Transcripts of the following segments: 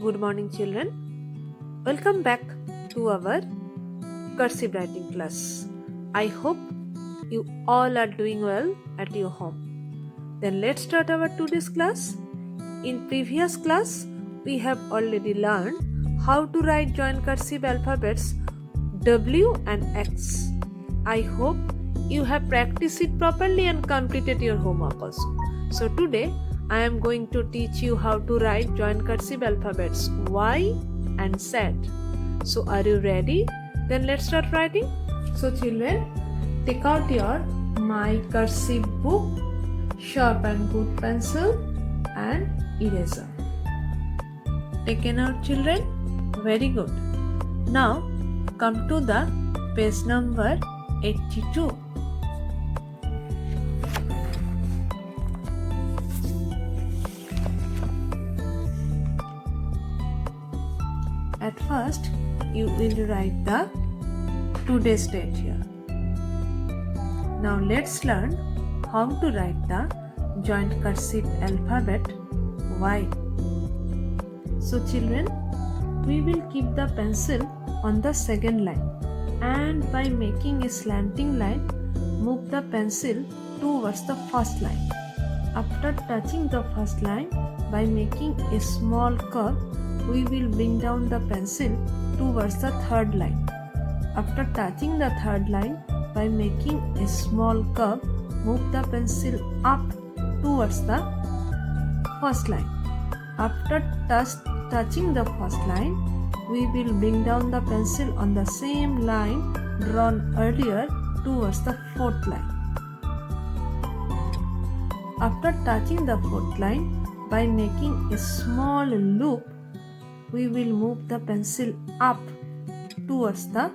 Good morning, children. Welcome back to our cursive writing class. I hope you all are doing well at your home. Then let's start our today's class. In previous class, we have already learned how to write joint cursive alphabets W and X. I hope you have practiced it properly and completed your homework also. So today I am going to teach you how to write joint cursive alphabets Y and Z. So are you ready? Then let's start writing. So children, take out your My Cursive book, sharp and good pencil and eraser. Taken out, children? Very good. Now come to the page number 82. At first, you will write the today's date here. Now let's learn how to write the joint cursive alphabet Y. So children, we will keep the pencil on the second line and by making a slanting line, move the pencil towards the first line. After touching the first line, by making a small curve, we will bring down the pencil towards the third line. After touching the third line, by making a small curve, move the pencil up towards the first line. After touching the first line, we will bring down the pencil on the same line drawn earlier towards the fourth line. After touching the fourth line, by making a small loop, we will move the pencil up towards the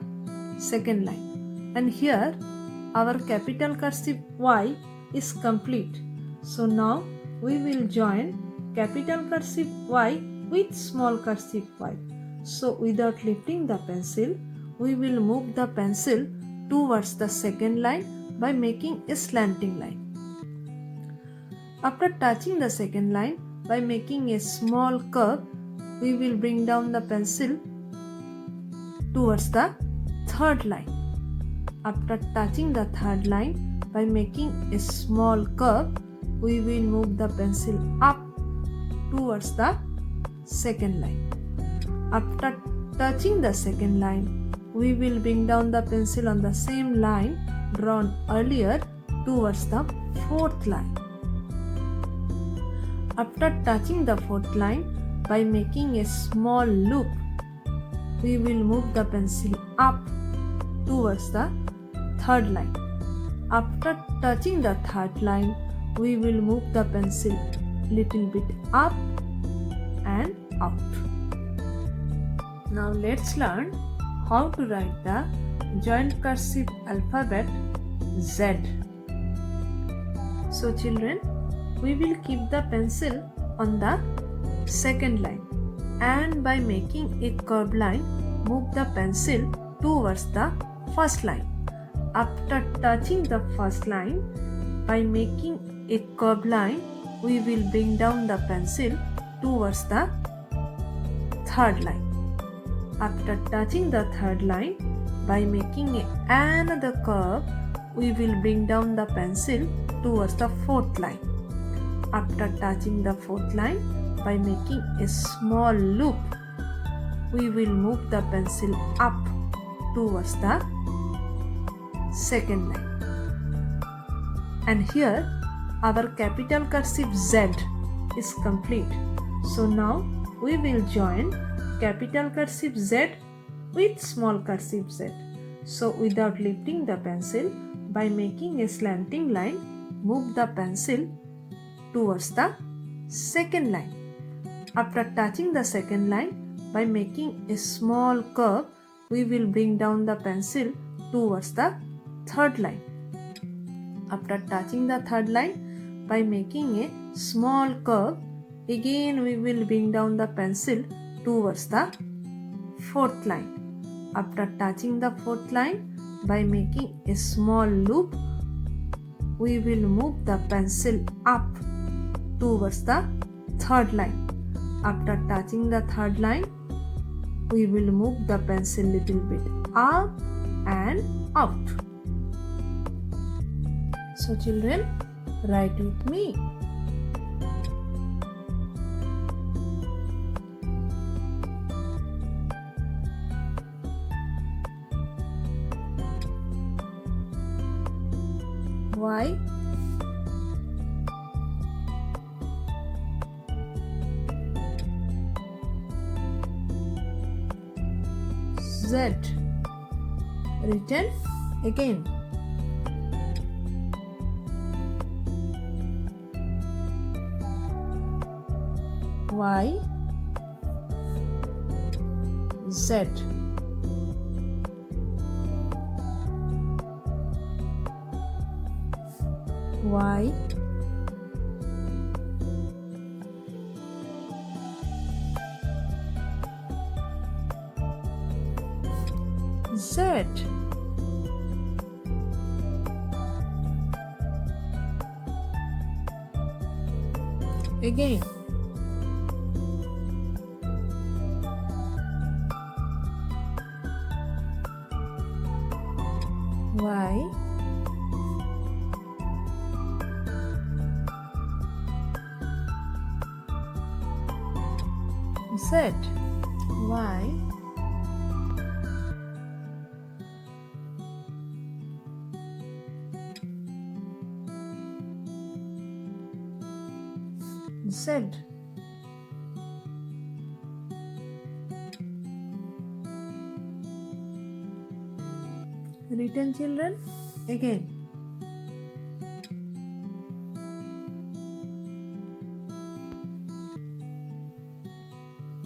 second line. And here our capital cursive Y is complete. So now we will join capital cursive Y with small cursive y. So without lifting the pencil, we will move the pencil towards the second line by making a slanting line. After touching the second line, by making a small curve, we will bring down the pencil towards the third line. After touching the third line, by making a small curve, we will move the pencil up towards the second line. After touching the second line, we will bring down the pencil on the same line drawn earlier towards the fourth line. After touching the fourth line, by making a small loop, we will move the pencil up towards the third line. After touching the third line, we will move the pencil little bit up and out. Now let's learn how to write the joint cursive alphabet Z. So children, we will keep the pencil on the second line and by making a curved line, move the pencil towards the first line. After touching the first line, by making a curved line, we will bring down the pencil towards the third line. After touching the third line, by making another curve, we will bring down the pencil towards the fourth line. After touching the fourth line, by making a small loop, we will move the pencil up towards the second line. And here our capital cursive Z is complete. So now we will join capital cursive Z with small cursive z. So without lifting the pencil, by making a slanting line, move the pencil towards the second line. After touching the second line, by making a small curve, we will bring down the pencil towards the third line. After touching the third line, by making a small curve, again we will bring down the pencil towards the fourth line. After touching the fourth line, by making a small loop, we will move the pencil up towards the third line. After touching the third line, we will move the pencil little bit up and out. So children, write with me. Y, Z. Written again. Y, Z. Y, Z. Again. Y, Z. Y, Z. Written children again.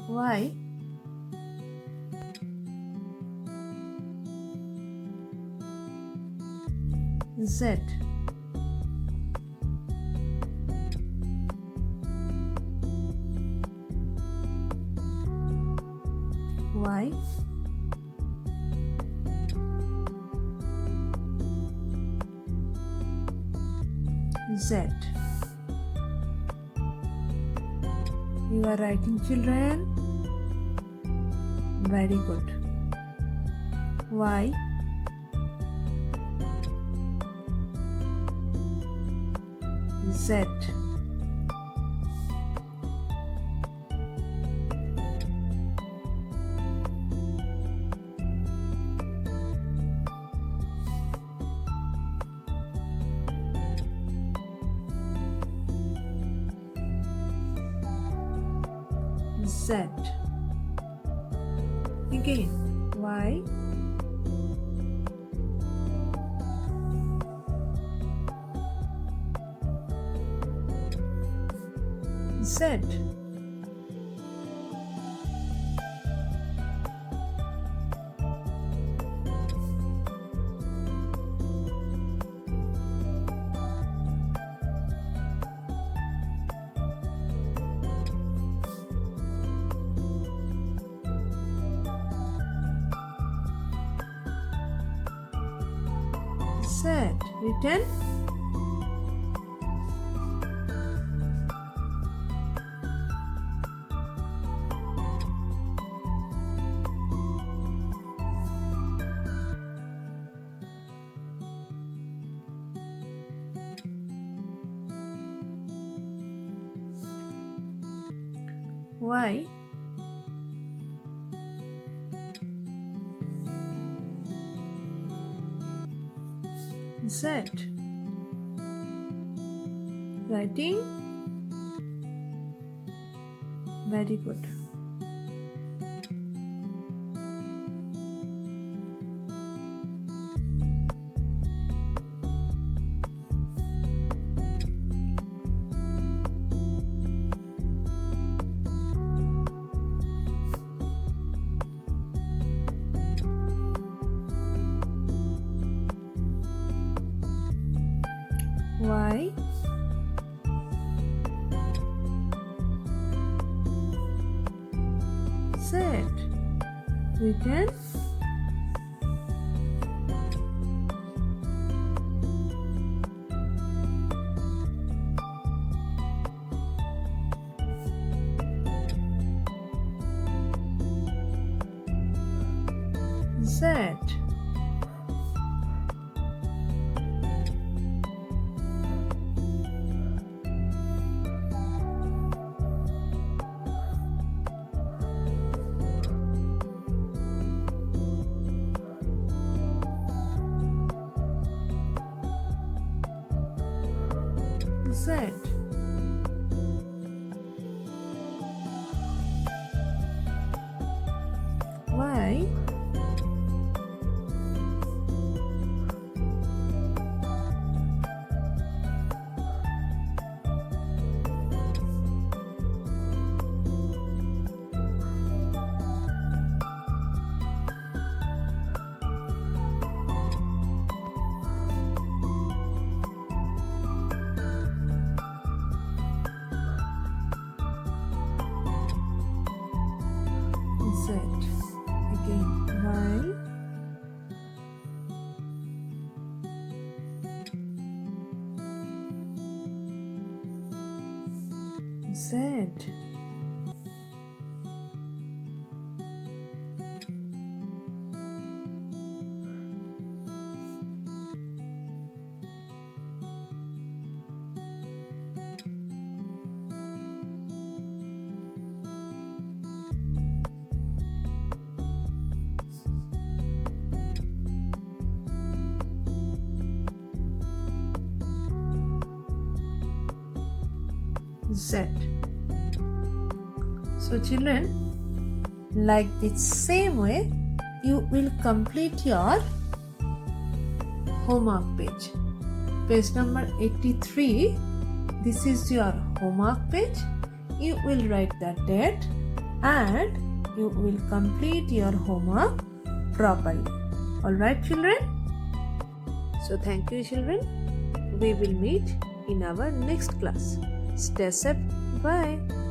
Y, Z. Y, Z. You are writing children. Very good. Y, Z. Z. Again. Y, Z. Z. Written. Y, Z. Writing. Very good. Y, Z. Written. Z. Z. Y. Z. Again Y. Z. Z. So children, like this same way you will complete your homework page. Page number 83. This is your homework page. You will write the date and you will complete your homework properly. Alright children? So thank you children. We will meet in our next class. Stay safe. Bye.